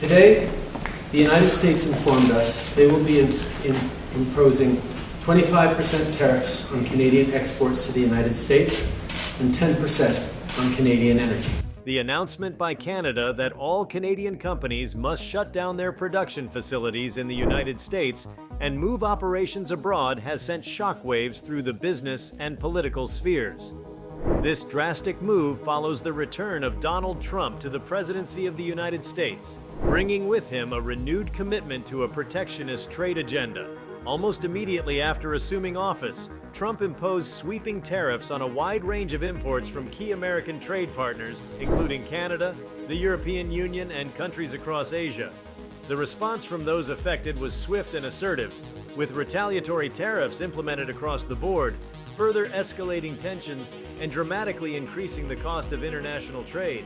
Today, the United States informed us they will be imposing 25% tariffs on Canadian exports to the United States and 10% on Canadian energy. The announcement by Canada that all Canadian companies must shut down their production facilities in the United States and move operations abroad has sent shockwaves through the business and political spheres. This drastic move follows the return of Donald Trump to the presidency of the United States, bringing with him a renewed commitment to a protectionist trade agenda. Almost immediately after assuming office, Trump imposed sweeping tariffs on a wide range of imports from key American trade partners, including Canada, the European Union, and countries across Asia. The response from those affected was swift and assertive, with retaliatory tariffs implemented across the board, further escalating tensions and dramatically increasing the cost of international trade.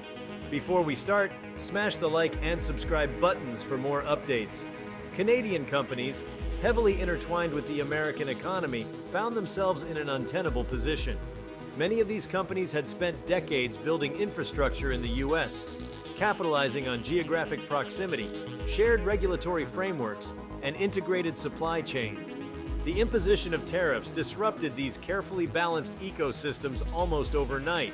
Before we start, smash the like and subscribe buttons for more updates. Canadian companies, heavily intertwined with the American economy, found themselves in an untenable position. Many of these companies had spent decades building infrastructure in the U.S., capitalizing on geographic proximity, shared regulatory frameworks, and integrated supply chains. The imposition of tariffs disrupted these carefully balanced ecosystems almost overnight.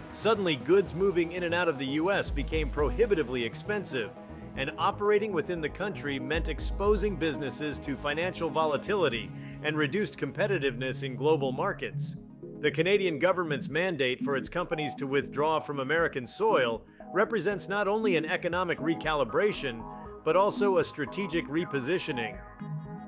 Suddenly, goods moving in and out of the U.S. became prohibitively expensive, and operating within the country meant exposing businesses to financial volatility and reduced competitiveness in global markets. The Canadian government's mandate for its companies to withdraw from American soil represents not only an economic recalibration, but also a strategic repositioning.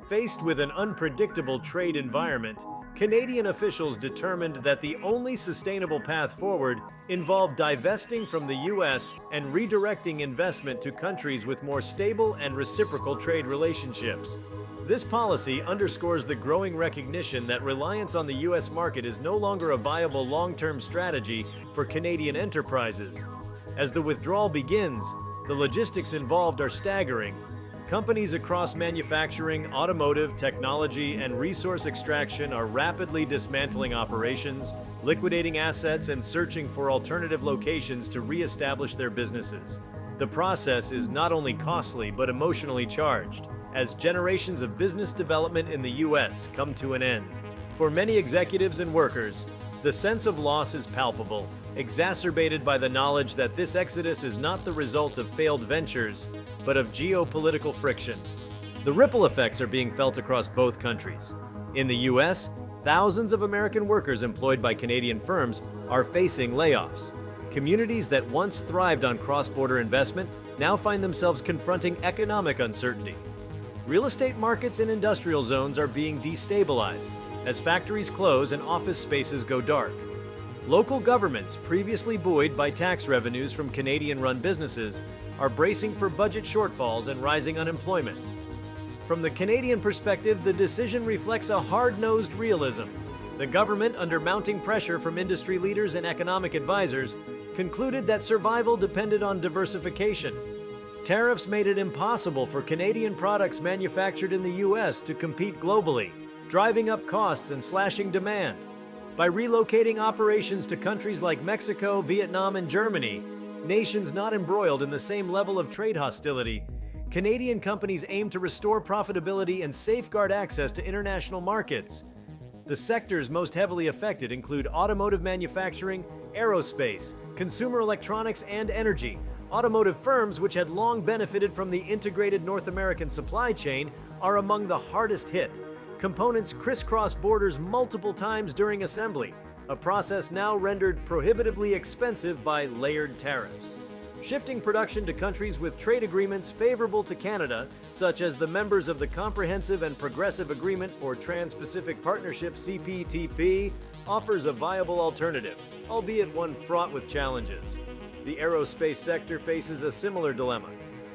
Faced with an unpredictable trade environment, Canadian officials determined that the only sustainable path forward involved divesting from the U.S. and redirecting investment to countries with more stable and reciprocal trade relationships. This policy underscores the growing recognition that reliance on the U.S. market is no longer a viable long-term strategy for Canadian enterprises. As the withdrawal begins, the logistics involved are staggering. Companies across manufacturing, automotive, technology, and resource extraction are rapidly dismantling operations, liquidating assets, and searching for alternative locations to re-establish their businesses. The process is not only costly but emotionally charged, as generations of business development in the U.S. come to an end. For many executives and workers, the sense of loss is palpable, exacerbated by the knowledge that this exodus is not the result of failed ventures, but of geopolitical friction. The ripple effects are being felt across both countries. In the U.S., thousands of American workers employed by Canadian firms are facing layoffs. Communities that once thrived on cross-border investment now find themselves confronting economic uncertainty. Real estate markets and industrial zones are being destabilized as factories close and office spaces go dark. Local governments, previously buoyed by tax revenues from Canadian-run businesses, are bracing for budget shortfalls and rising unemployment. From the Canadian perspective, the decision reflects a hard-nosed realism. The government, under mounting pressure from industry leaders and economic advisors, concluded that survival depended on diversification. Tariffs made it impossible for Canadian products manufactured in the U.S. to compete globally, driving up costs and slashing demand. By relocating operations to countries like Mexico, Vietnam, and Germany, nations not embroiled in the same level of trade hostility, Canadian companies aim to restore profitability and safeguard access to international markets. The sectors most heavily affected include automotive manufacturing, aerospace, consumer electronics, and energy. Automotive firms, which had long benefited from the integrated North American supply chain, are among the hardest hit. Components crisscross borders multiple times during assembly, a process now rendered prohibitively expensive by layered tariffs. Shifting production to countries with trade agreements favorable to Canada, such as the members of the Comprehensive and Progressive Agreement for Trans-Pacific Partnership (CPTP), offers a viable alternative, albeit one fraught with challenges. The aerospace sector faces a similar dilemma.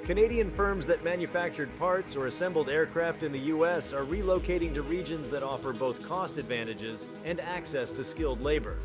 Canadian firms that manufactured parts or assembled aircraft in the U.S. are relocating to regions that offer both cost advantages and access to skilled labor.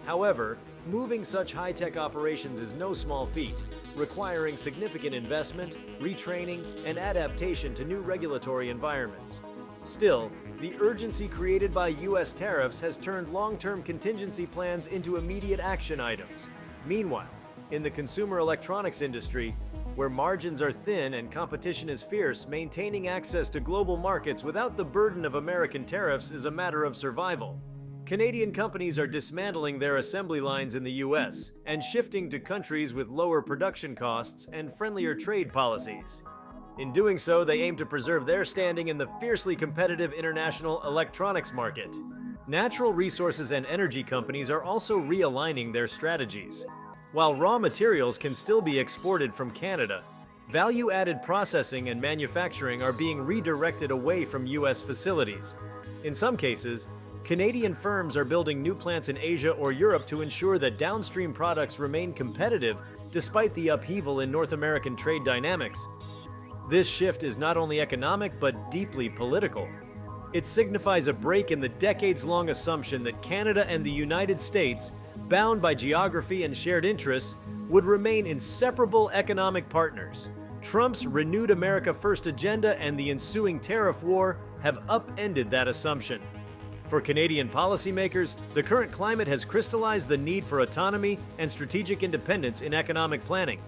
However, moving such high-tech operations is no small feat, requiring significant investment, retraining, and adaptation to new regulatory environments. Still, the urgency created by U.S. tariffs has turned long-term contingency plans into immediate action items. Meanwhile, in the consumer electronics industry, Where margins are thin and competition is fierce, maintaining access to global markets without the burden of American tariffs is a matter of survival. Canadian companies are dismantling their assembly lines in the U.S. and shifting to countries with lower production costs and friendlier trade policies. In doing so, they aim to preserve their standing in the fiercely competitive international electronics market. Natural resources and energy companies are also realigning their strategies. While raw materials can still be exported from Canada, value-added processing and manufacturing are being redirected away from U.S. facilities. In some cases, Canadian firms are building new plants in Asia or Europe to ensure that downstream products remain competitive despite the upheaval in North American trade dynamics. This shift is not only economic but deeply political. It signifies a break in the decades-long assumption that Canada and the United States, bound by geography and shared interests, would remain inseparable economic partners. Trump's renewed America First agenda and the ensuing tariff war have upended that assumption. For Canadian policymakers, the current climate has crystallized the need for autonomy and strategic independence in economic planning.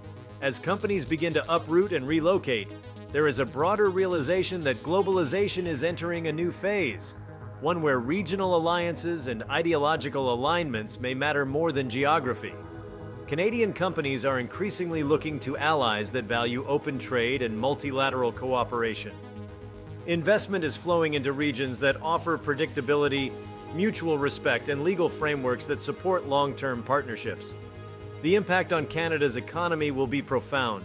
As companies begin to uproot and relocate, there is a broader realization that globalization is entering a new phase, one where regional alliances and ideological alignments may matter more than geography. Canadian companies are increasingly looking to allies that value open trade and multilateral cooperation. Investment is flowing into regions that offer predictability, mutual respect, and legal frameworks that support long-term partnerships. The impact on Canada's economy will be profound.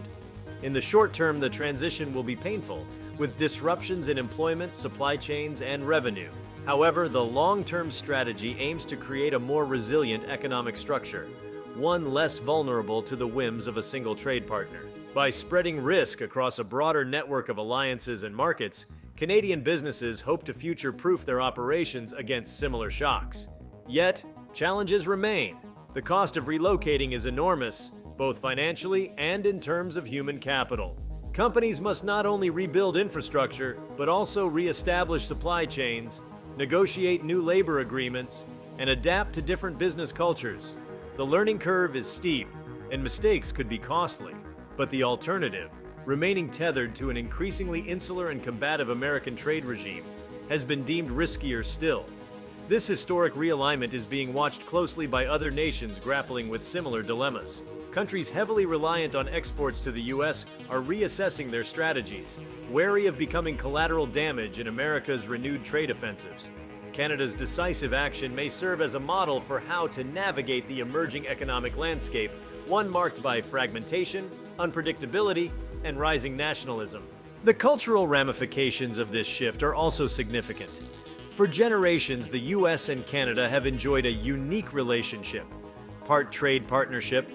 In the short term, the transition will be painful, with disruptions in employment, supply chains, and revenue. However, the long-term strategy aims to create a more resilient economic structure, one less vulnerable to the whims of a single trade partner. By spreading risk across a broader network of alliances and markets, Canadian businesses hope to future-proof their operations against similar shocks. Yet, challenges remain. The cost of relocating is enormous, both financially and in terms of human capital. Companies must not only rebuild infrastructure, but also re-establish supply chains, negotiate new labor agreements, and adapt to different business cultures. The learning curve is steep, and mistakes could be costly. But the alternative, remaining tethered to an increasingly insular and combative American trade regime, has been deemed riskier still. This historic realignment is being watched closely by other nations grappling with similar dilemmas. Countries heavily reliant on exports to the U.S. are reassessing their strategies, wary of becoming collateral damage in America's renewed trade offensives. Canada's decisive action may serve as a model for how to navigate the emerging economic landscape, one marked by fragmentation, unpredictability, and rising nationalism. The cultural ramifications of this shift are also significant. For generations, the U.S. and Canada have enjoyed a unique relationship, part trade partnership,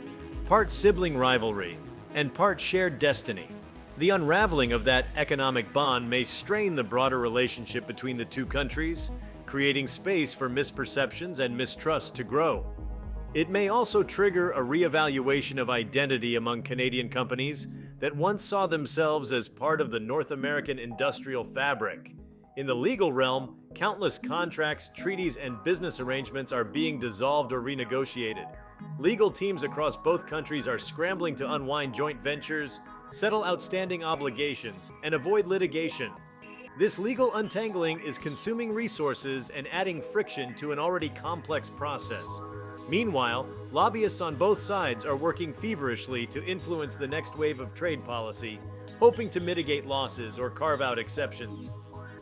part sibling rivalry, and part shared destiny. The unraveling of that economic bond may strain the broader relationship between the two countries, creating space for misperceptions and mistrust to grow. It may also trigger a reevaluation of identity among Canadian companies that once saw themselves as part of the North American industrial fabric. In the legal realm, countless contracts, treaties, and business arrangements are being dissolved or renegotiated. Legal teams across both countries are scrambling to unwind joint ventures, settle outstanding obligations, and avoid litigation. This legal untangling is consuming resources and adding friction to an already complex process. Meanwhile, lobbyists on both sides are working feverishly to influence the next wave of trade policy, hoping to mitigate losses or carve out exceptions.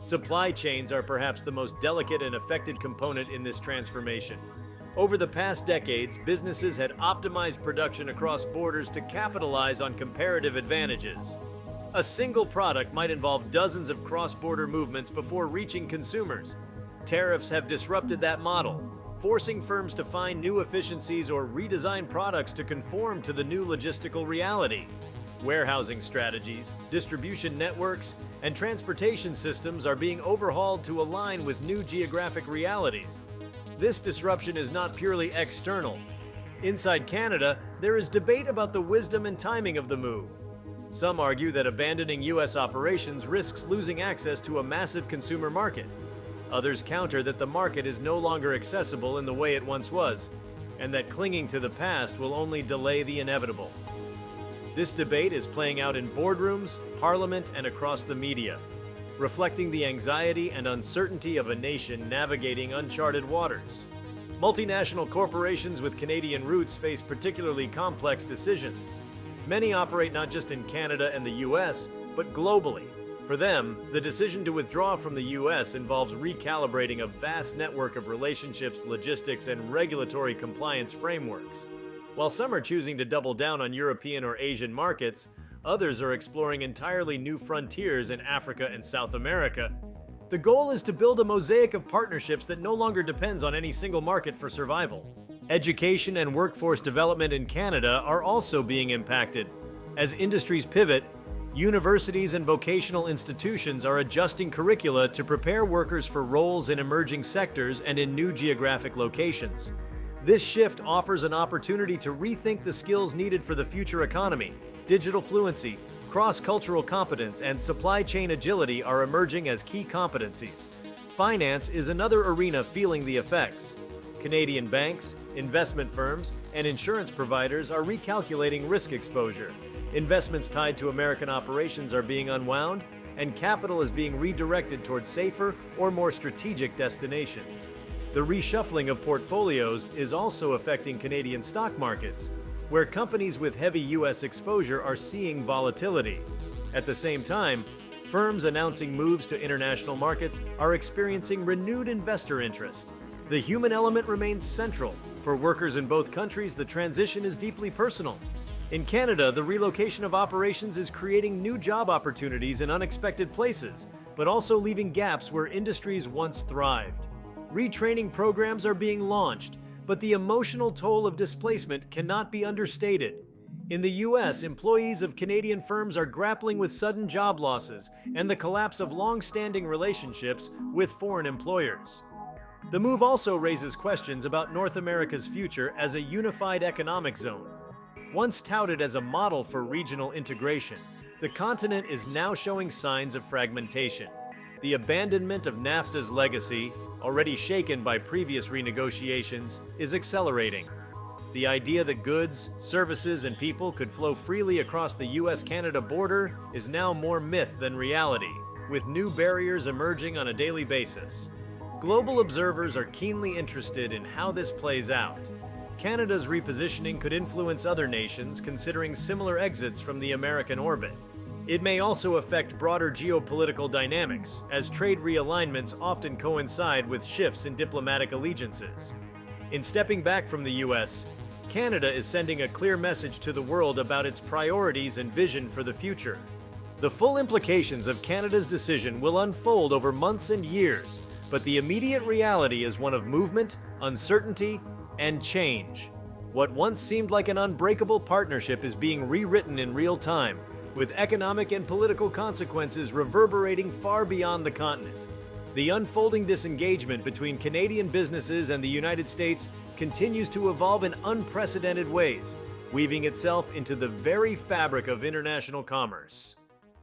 Supply chains are perhaps the most delicate and affected component in this transformation. Over the past decades, businesses had optimized production across borders to capitalize on comparative advantages. A single product might involve dozens of cross-border movements before reaching consumers. Tariffs have disrupted that model, forcing firms to find new efficiencies or redesign products to conform to the new logistical reality. Warehousing strategies, distribution networks, and transportation systems are being overhauled to align with new geographic realities. This disruption is not purely external. Inside Canada, there is debate about the wisdom and timing of the move. Some argue that abandoning U.S. operations risks losing access to a massive consumer market. Others counter that the market is no longer accessible in the way it once was, and that clinging to the past will only delay the inevitable. This debate is playing out in boardrooms, parliament, and across the media, reflecting the anxiety and uncertainty of a nation navigating uncharted waters. Multinational corporations with Canadian roots face particularly complex decisions. Many operate not just in Canada and the U.S., but globally. For them, the decision to withdraw from the U.S. involves recalibrating a vast network of relationships, logistics, and regulatory compliance frameworks. While some are choosing to double down on European or Asian markets, others are exploring entirely new frontiers in Africa and South America. The goal is to build a mosaic of partnerships that no longer depends on any single market for survival. Education and workforce development in Canada are also being impacted. As industries pivot, universities and vocational institutions are adjusting curricula to prepare workers for roles in emerging sectors and in new geographic locations. This shift offers an opportunity to rethink the skills needed for the future economy. Digital fluency, cross-cultural competence, and supply chain agility are emerging as key competencies. Finance is another arena feeling the effects. Canadian banks, investment firms, and insurance providers are recalculating risk exposure. Investments tied to American operations are being unwound, and capital is being redirected towards safer or more strategic destinations. The reshuffling of portfolios is also affecting Canadian stock markets, where companies with heavy U.S. exposure are seeing volatility. At the same time, firms announcing moves to international markets are experiencing renewed investor interest. The human element remains central. For workers in both countries, the transition is deeply personal. In Canada, the relocation of operations is creating new job opportunities in unexpected places, but also leaving gaps where industries once thrived. Retraining programs are being launched, but the emotional toll of displacement cannot be understated. In the U.S., employees of Canadian firms are grappling with sudden job losses and the collapse of long-standing relationships with foreign employers. The move also raises questions about North America's future as a unified economic zone. Once touted as a model for regional integration, the continent is now showing signs of fragmentation. The abandonment of NAFTA's legacy, already shaken by previous renegotiations, is accelerating. The idea that goods, services, and people could flow freely across the U.S. Canada border is now more myth than reality, with new barriers emerging on a daily basis. Global observers are keenly interested in how this plays out. Canada's repositioning could influence other nations considering similar exits from the American orbit. It may also affect broader geopolitical dynamics, as trade realignments often coincide with shifts in diplomatic allegiances. In stepping back from the U.S., Canada is sending a clear message to the world about its priorities and vision for the future. The full implications of Canada's decision will unfold over months and years, but the immediate reality is one of movement, uncertainty, and change. What once seemed like an unbreakable partnership is being rewritten in real time, with economic and political consequences reverberating far beyond the continent. The unfolding disengagement between Canadian businesses and the United States continues to evolve in unprecedented ways, weaving itself into the very fabric of international commerce.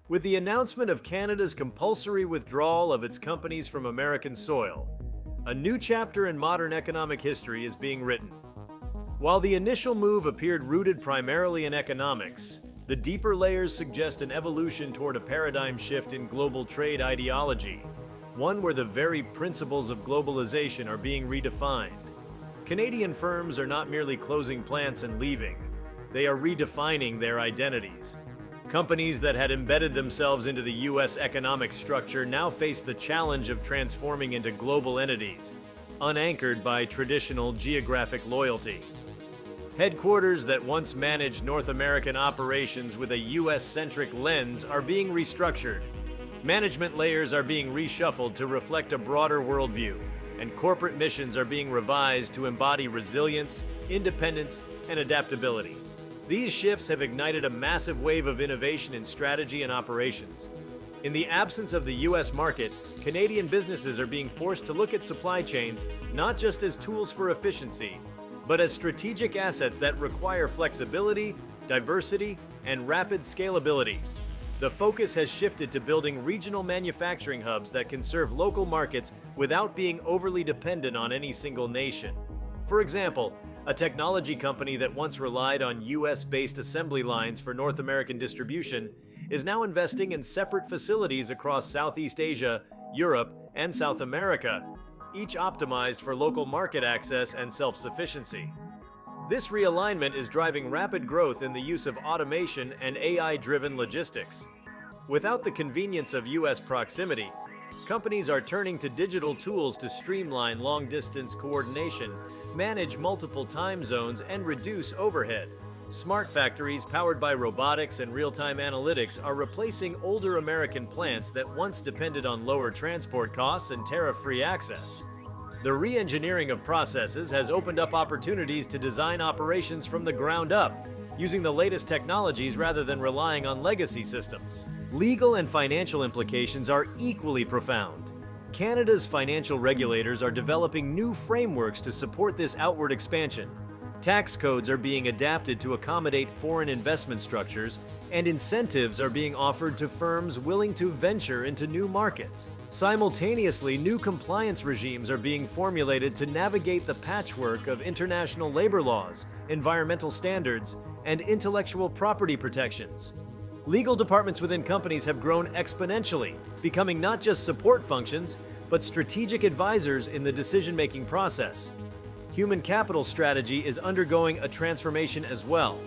With the announcement of Canada's compulsory withdrawal of its companies from American soil, a new chapter in modern economic history is being written. While the initial move appeared rooted primarily in economics, the deeper layers suggest an evolution toward a paradigm shift in global trade ideology, one where the very principles of globalization are being redefined. Canadian firms are not merely closing plants and leaving, they are redefining their identities. Companies that had embedded themselves into the U.S. economic structure now face the challenge of transforming into global entities, unanchored by traditional geographic loyalty. Headquarters that once managed North American operations with a U.S.-centric lens are being restructured. Management layers are being reshuffled to reflect a broader worldview, and corporate missions are being revised to embody resilience, independence, and adaptability. These shifts have ignited a massive wave of innovation in strategy and operations. In the absence of the U.S. market, Canadian businesses are being forced to look at supply chains not just as tools for efficiency, but as strategic assets that require flexibility, diversity, and rapid scalability. The focus has shifted to building regional manufacturing hubs that can serve local markets without being overly dependent on any single nation. For example, A technology company that once relied on US-based assembly lines for North American distribution is now investing in separate facilities across Southeast Asia, Europe, and South America, each optimized for local market access and self-sufficiency. This realignment is driving rapid growth in the use of automation and AI-driven logistics. Without the convenience of US proximity, companies are turning to digital tools to streamline long-distance coordination, manage multiple time zones, and reduce overhead. Smart factories powered by robotics and real-time analytics are replacing older American plants that once depended on lower transport costs and tariff-free access. The re-engineering of processes has opened up opportunities to design operations from the ground up, using the latest technologies rather than relying on legacy systems. Legal and financial implications are equally profound. Canada's financial regulators are developing new frameworks to support this outward expansion. Tax codes are being adapted to accommodate foreign investment structures, and incentives are being offered to firms willing to venture into new markets. Simultaneously, new compliance regimes are being formulated to navigate the patchwork of international labor laws, environmental standards, and intellectual property protections. Legal departments within companies have grown exponentially, becoming not just support functions, but strategic advisors in the decision-making process. Human capital strategy is undergoing a transformation as well.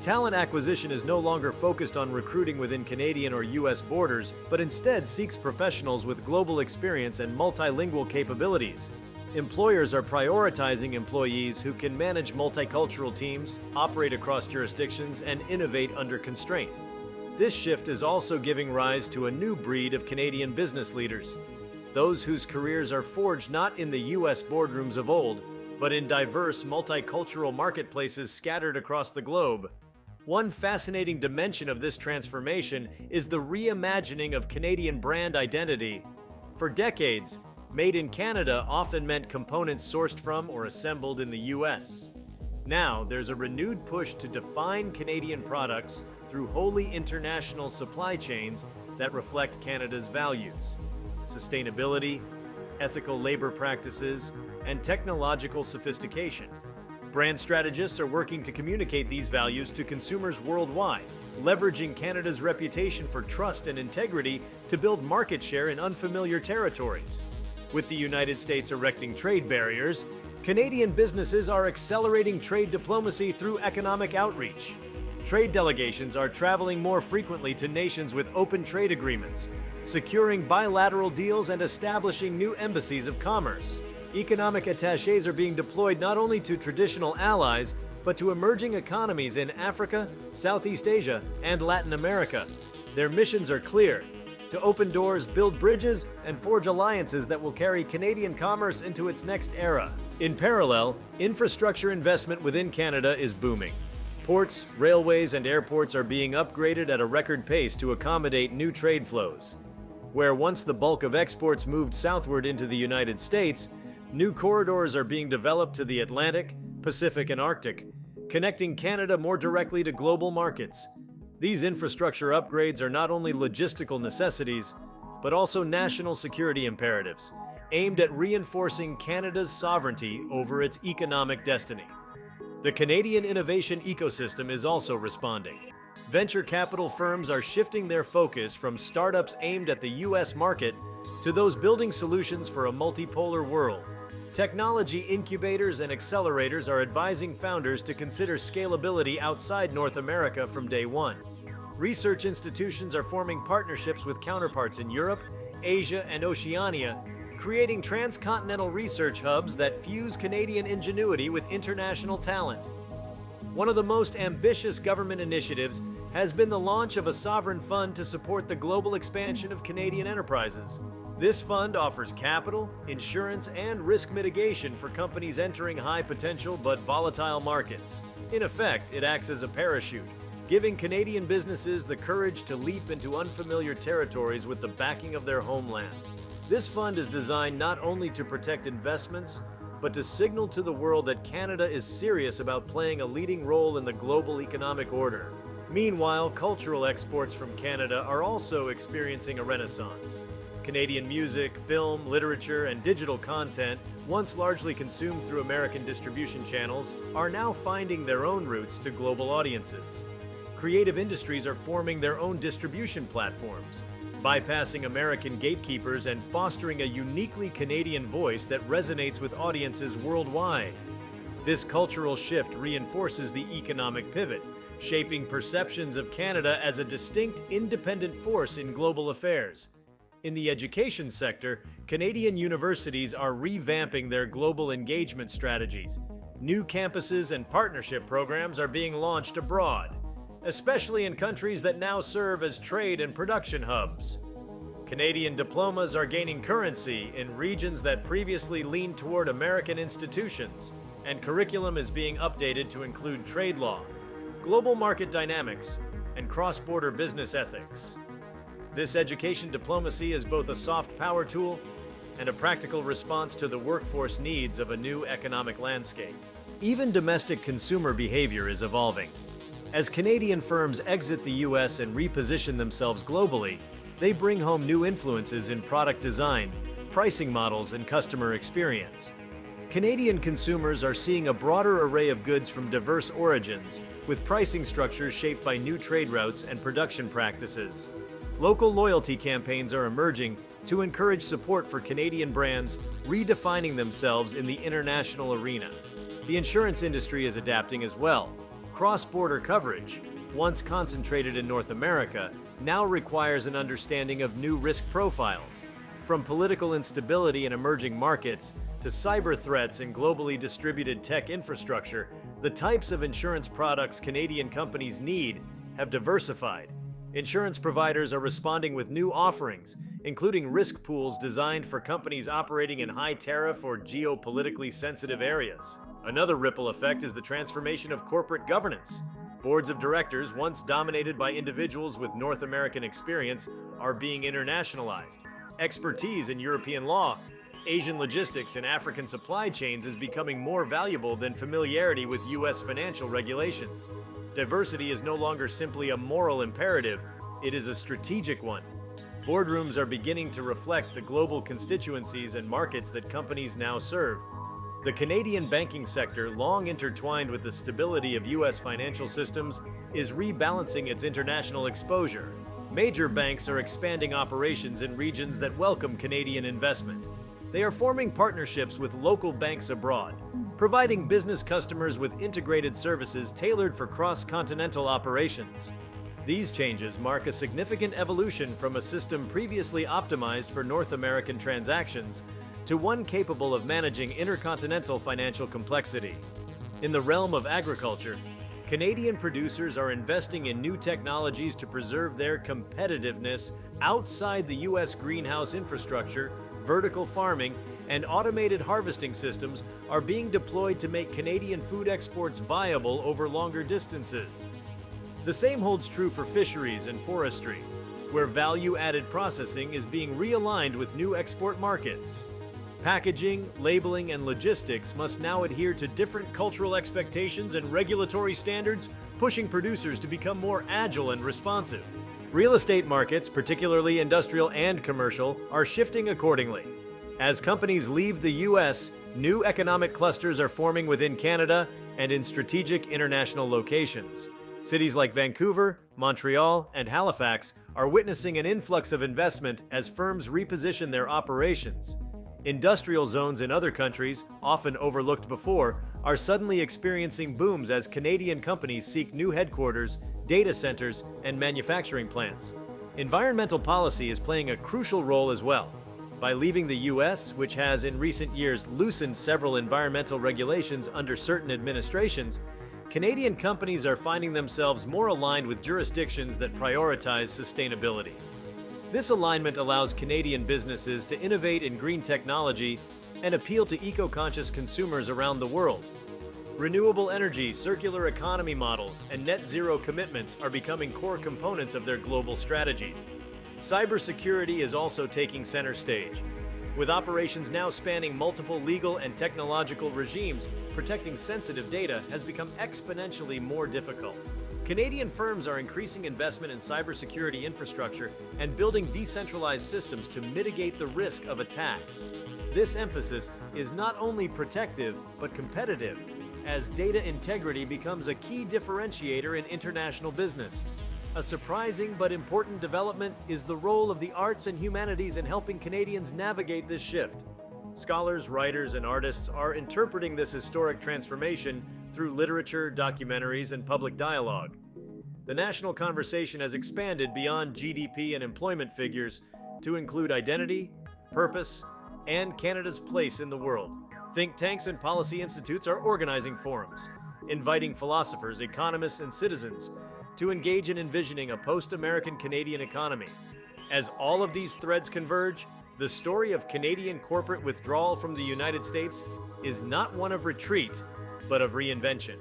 Talent acquisition is no longer focused on recruiting within Canadian or US borders, but instead seeks professionals with global experience and multilingual capabilities. Employers are prioritizing employees who can manage multicultural teams, operate across jurisdictions, and innovate under constraint. This shift is also giving rise to a new breed of Canadian business leaders, those whose careers are forged not in the US boardrooms of old, but in diverse multicultural marketplaces scattered across the globe. One fascinating dimension of this transformation is the reimagining of Canadian brand identity. For decades, Made in Canada often meant components sourced from or assembled in the US. Now, there's a renewed push to define Canadian products through wholly international supply chains that reflect Canada's values: sustainability, ethical labor practices, and technological sophistication. Brand strategists are working to communicate these values to consumers worldwide, leveraging Canada's reputation for trust and integrity to build market share in unfamiliar territories. With the United States erecting trade barriers, Canadian businesses are accelerating trade diplomacy through economic outreach. Trade delegations are traveling more frequently to nations with open trade agreements, securing bilateral deals and establishing new embassies of commerce. Economic attachés are being deployed not only to traditional allies, but to emerging economies in Africa, Southeast Asia, and Latin America. Their missions are clear: to open doors, build bridges, and forge alliances that will carry Canadian commerce into its next era. In parallel, infrastructure investment within Canada is booming. Ports, railways, and airports are being upgraded at a record pace to accommodate new trade flows. Where once the bulk of exports moved southward into the United States, new corridors are being developed to the Atlantic, Pacific, and Arctic, connecting Canada more directly to global markets. These infrastructure upgrades are not only logistical necessities, but also national security imperatives, aimed at reinforcing Canada's sovereignty over its economic destiny. The Canadian innovation ecosystem is also responding. Venture capital firms are shifting their focus from startups aimed at the US market to those building solutions for a multipolar world. Technology incubators and accelerators are advising founders to consider scalability outside North America from day one. Research institutions are forming partnerships with counterparts in Europe, Asia, and Oceania, creating transcontinental research hubs that fuse Canadian ingenuity with international talent. One of the most ambitious government initiatives has been the launch of a sovereign fund to support the global expansion of Canadian enterprises. This fund offers capital, insurance, and risk mitigation for companies entering high-potential but volatile markets. In effect, it acts as a parachute, giving Canadian businesses the courage to leap into unfamiliar territories with the backing of their homeland. This fund is designed not only to protect investments, but to signal to the world that Canada is serious about playing a leading role in the global economic order. Meanwhile, cultural exports from Canada are also experiencing a renaissance. Canadian music, film, literature, and digital content, once largely consumed through American distribution channels, are now finding their own routes to global audiences. Creative industries are forming their own distribution platforms, bypassing American gatekeepers and fostering a uniquely Canadian voice that resonates with audiences worldwide. This cultural shift reinforces the economic pivot, shaping perceptions of Canada as a distinct, independent force in global affairs. In the education sector, Canadian universities are revamping their global engagement strategies. New campuses and partnership programs are being launched abroad, especially in countries that now serve as trade and production hubs. Canadian diplomas are gaining currency in regions that previously leaned toward American institutions, and curriculum is being updated to include trade law, global market dynamics, and cross-border business ethics. This education diplomacy is both a soft power tool and a practical response to the workforce needs of a new economic landscape. Even domestic consumer behavior is evolving. As Canadian firms exit the U.S. and reposition themselves globally, they bring home new influences in product design, pricing models, and customer experience. Canadian consumers are seeing a broader array of goods from diverse origins, with pricing structures shaped by new trade routes and production practices. Local loyalty campaigns are emerging to encourage support for Canadian brands, redefining themselves in the international arena. The insurance industry is adapting as well. Cross-border coverage, once concentrated in North America, now requires an understanding of new risk profiles. From political instability in emerging markets to cyber threats in globally distributed tech infrastructure, the types of insurance products Canadian companies need have diversified. Insurance providers are responding with new offerings, including risk pools designed for companies operating in high-tariff or geopolitically sensitive areas. Another ripple effect is the transformation of corporate governance. Boards of directors, once dominated by individuals with North American experience, are being internationalized. Expertise in European law, Asian logistics, and African supply chains is becoming more valuable than familiarity with U.S. financial regulations. Diversity is no longer simply a moral imperative, it is a strategic one. Boardrooms are beginning to reflect the global constituencies and markets that companies now serve. The Canadian banking sector, long intertwined with the stability of U.S. financial systems, is rebalancing its international exposure. Major banks are expanding operations in regions that welcome Canadian investment. They are forming partnerships with local banks abroad, providing business customers with integrated services tailored for cross-continental operations. These changes mark a significant evolution from a system previously optimized for North American transactions to one capable of managing intercontinental financial complexity. In the realm of agriculture, Canadian producers are investing in new technologies to preserve their competitiveness outside the U.S. greenhouse infrastructure. Vertical farming and automated harvesting systems are being deployed to make Canadian food exports viable over longer distances. The same holds true for fisheries and forestry, where value-added processing is being realigned with new export markets. Packaging, labeling, and logistics must now adhere to different cultural expectations and regulatory standards, pushing producers to become more agile and responsive. Real estate markets, particularly industrial and commercial, are shifting accordingly. As companies leave the U.S., new economic clusters are forming within Canada and in strategic international locations. Cities like Vancouver, Montreal, and Halifax are witnessing an influx of investment as firms reposition their operations. Industrial zones in other countries, often overlooked before, are suddenly experiencing booms as Canadian companies seek new headquarters, data centers, and manufacturing plants. Environmental policy is playing a crucial role as well. By leaving the U.S., which has in recent years loosened several environmental regulations under certain administrations, Canadian companies are finding themselves more aligned with jurisdictions that prioritize sustainability. This alignment allows Canadian businesses to innovate in green technology and appeal to eco-conscious consumers around the world. Renewable energy, circular economy models, and net zero commitments are becoming core components of their global strategies. Cybersecurity is also taking center stage. With operations now spanning multiple legal and technological regimes, protecting sensitive data has become exponentially more difficult. Canadian firms are increasing investment in cybersecurity infrastructure and building decentralized systems to mitigate the risk of attacks. This emphasis is not only protective, but competitive, as data integrity becomes a key differentiator in international business. A surprising but important development is the role of the arts and humanities in helping Canadians navigate this shift. Scholars, writers, and artists are interpreting this historic transformation through literature, documentaries, and public dialogue. The national conversation has expanded beyond GDP and employment figures to include identity, purpose, and Canada's place in the world. Think tanks and policy institutes are organizing forums, inviting philosophers, economists, and citizens to engage in envisioning a post-American Canadian economy. As all of these threads converge, the story of Canadian corporate withdrawal from the United States is not one of retreat, but of reinvention.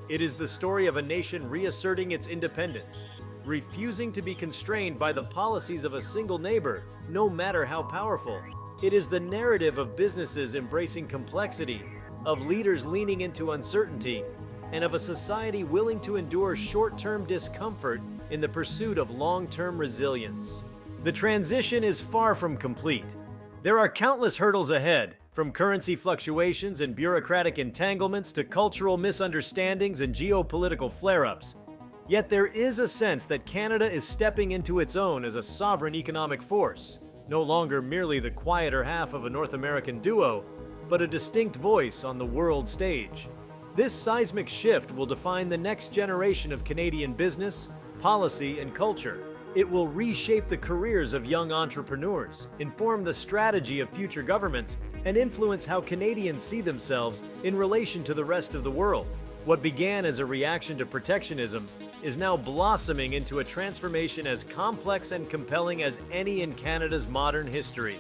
It is the story of a nation reasserting its independence, refusing to be constrained by the policies of a single neighbor, no matter how powerful. It is the narrative of businesses embracing complexity, of leaders leaning into uncertainty, and of a society willing to endure short-term discomfort in the pursuit of long-term resilience. The transition is far from complete. There are countless hurdles ahead, from currency fluctuations and bureaucratic entanglements to cultural misunderstandings and geopolitical flare-ups. Yet there is a sense that Canada is stepping into its own as a sovereign economic force, no longer merely the quieter half of a North American duo, but a distinct voice on the world stage. This seismic shift will define the next generation of Canadian business, policy, and culture. It will reshape the careers of young entrepreneurs, inform the strategy of future governments, and influence how Canadians see themselves in relation to the rest of the world. What began as a reaction to protectionism is now blossoming into a transformation as complex and compelling as any in Canada's modern history.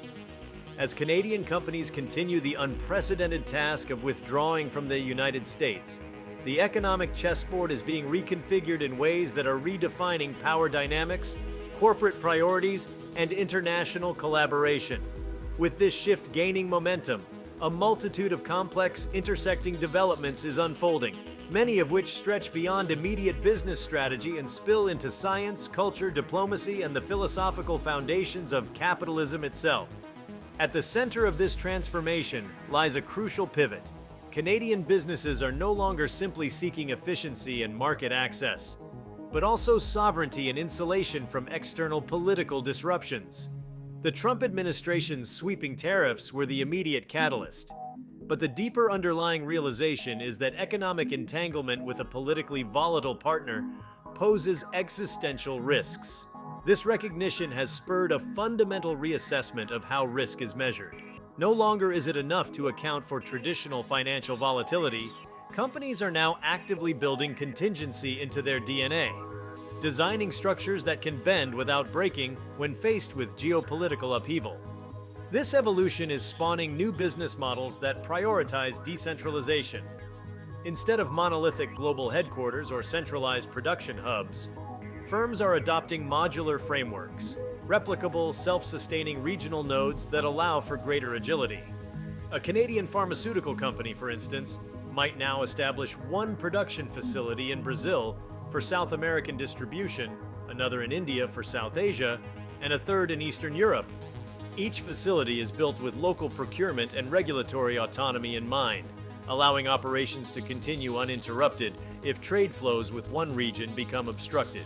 As Canadian companies continue the unprecedented task of withdrawing from the United States, the economic chessboard is being reconfigured in ways that are redefining power dynamics, corporate priorities, and international collaboration. With this shift gaining momentum, a multitude of complex, intersecting developments is unfolding, many of which stretch beyond immediate business strategy and spill into science, culture, diplomacy, and the philosophical foundations of capitalism itself. At the center of this transformation lies a crucial pivot. Canadian businesses are no longer simply seeking efficiency and market access, but also sovereignty and insulation from external political disruptions. The Trump administration's sweeping tariffs were the immediate catalyst, but the deeper underlying realization is that economic entanglement with a politically volatile partner poses existential risks. This recognition has spurred a fundamental reassessment of how risk is measured. No longer is it enough to account for traditional financial volatility. Companies are now actively building contingency into their DNA, designing structures that can bend without breaking when faced with geopolitical upheaval. This evolution is spawning new business models that prioritize decentralization. Instead of monolithic global headquarters or centralized production hubs, firms are adopting modular frameworks, replicable, self-sustaining regional nodes that allow for greater agility. A Canadian pharmaceutical company, for instance, might now establish one production facility in Brazil for South American distribution, another in India for South Asia, and a third in Eastern Europe. Each facility is built with local procurement and regulatory autonomy in mind, allowing operations to continue uninterrupted if trade flows with one region become obstructed.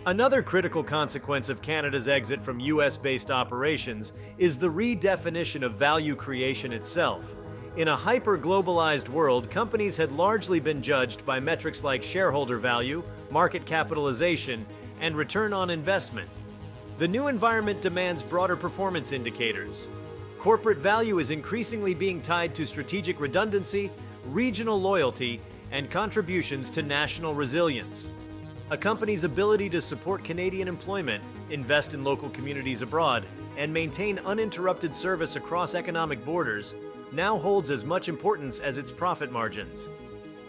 Another critical consequence of Canada's exit from US-based operations is the redefinition of value creation itself. In a hyper-globalized world, companies had largely been judged by metrics like shareholder value, market capitalization, and return on investment. The new environment demands broader performance indicators. Corporate value is increasingly being tied to strategic redundancy, regional loyalty, and contributions to national resilience. A company's ability to support Canadian employment, invest in local communities abroad, and maintain uninterrupted service across economic borders now holds as much importance as its profit margins.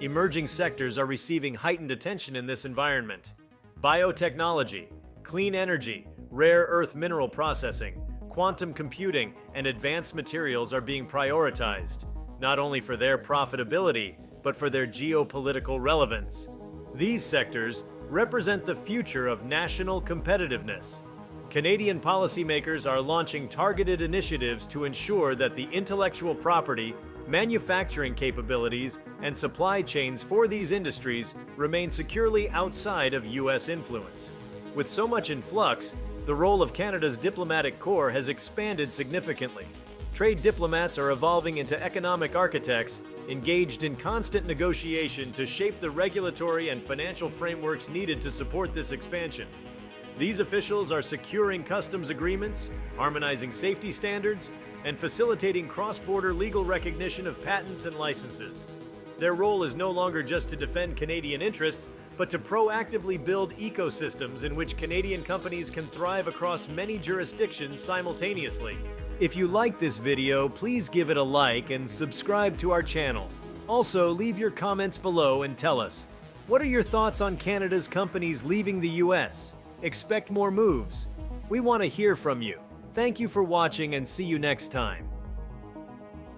Emerging sectors are receiving heightened attention in this environment. Biotechnology, clean energy, rare earth mineral processing, quantum computing, and advanced materials are being prioritized, not only for their profitability, but for their geopolitical relevance. These sectors, represent the future of national competitiveness. Canadian policymakers are launching targeted initiatives to ensure that the intellectual property, manufacturing capabilities, and supply chains for these industries remain securely outside of U.S. influence. With so much in flux, the role of Canada's diplomatic corps has expanded significantly. Trade diplomats are evolving into economic architects, engaged in constant negotiation to shape the regulatory and financial frameworks needed to support this expansion. These officials are securing customs agreements, harmonizing safety standards, and facilitating cross-border legal recognition of patents and licenses. Their role is no longer just to defend Canadian interests, but to proactively build ecosystems in which Canadian companies can thrive across many jurisdictions simultaneously. If you like this video, please give it a like and subscribe to our channel. Also, leave your comments below and tell us, what are your thoughts on Canada's companies leaving the US? Expect more moves. We want to hear from you. Thank you for watching and see you next time.